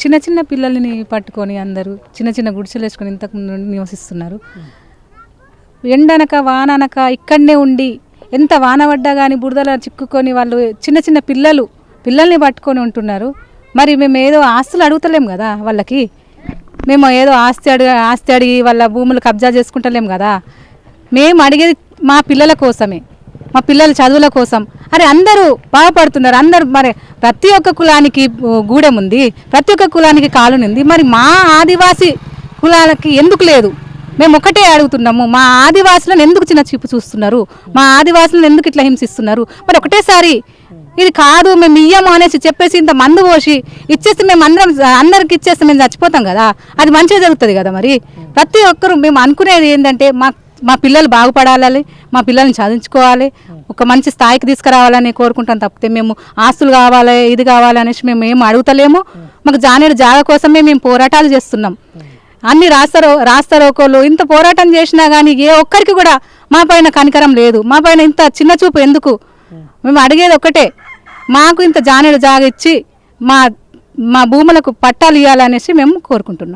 చిన్న చిన్న పిల్లల్ని పట్టుకొని అందరూ చిన్న చిన్న గుడిసెలు వేసుకొని ఇంతకుముందు నుండి నివసిస్తున్నారు. ఎండనక వాననక ఇక్కడనే ఉండి ఎంత వాన పడ్డా కానీ బురదలో చిక్కుకొని వాళ్ళు చిన్న చిన్న పిల్లల్ని పట్టుకొని ఉంటున్నారు. మరి మేము ఏదో ఆస్తులు అడుగుతలేం కదా వాళ్ళకి, మేము ఏదో ఆస్తి అడిగి వాళ్ళ భూములు కబ్జా చేసుకుంటలేం కదా. మేము అడిగేది మా పిల్లల కోసమే, మా పిల్లల చదువుల కోసం. అరే అందరూ బాగుపడుతున్నారు, అందరూ. మరి ప్రతి ఒక్క కులానికి గూడెం ఉంది, ప్రతి ఒక్క కులానికి కాలనీ ఉంది. మరి మా ఆదివాసీ కులాలకి ఎందుకు లేదు? మేము ఒకటే అడుగుతున్నాము, మా ఆదివాసులను ఎందుకు చిన్న చూపు చూస్తున్నారు? మా ఆదివాసులను ఎందుకు ఇట్లా హింసిస్తున్నారు? మరి ఒకటేసారి ఇది కాదు మేము ఇయ్యము అనేసి చెప్పేసి ఇంత మందు పోసి ఇచ్చేస్తే మేము అందరికి ఇచ్చేస్తే మేము చచ్చిపోతాం కదా, అది మంచిగా జరుగుతుంది కదా. మరి ప్రతి ఒక్కరు మేము అనుకునేది ఏంటంటే మా పిల్లలు బాగుపడాలి, మా పిల్లల్ని చదివించుకోవాలి, ఒక మంచి స్థాయికి తీసుకురావాలని కోరుకుంటాం. తప్పితే మేము ఆస్తులు కావాలి, ఇది కావాలి అనేసి మేము ఏం అడుగుతలేము. మాకు జానేడు జాగ కోసమే మేము పోరాటాలు చేస్తున్నాం. అన్ని రాస్తారోకోలు ఇంత పోరాటం చేసినా కానీ ఏ ఒక్కరికి కూడా మా పైన కనికరం లేదు, మా పైన ఇంత చిన్న చూపు ఎందుకు? మేము అడిగేది ఒకటే, మాకు ఇంత జానేడు జాగ ఇచ్చి మా భూములకు పట్టాలు ఇవ్వాలనేసి మేము కోరుకుంటున్నాం.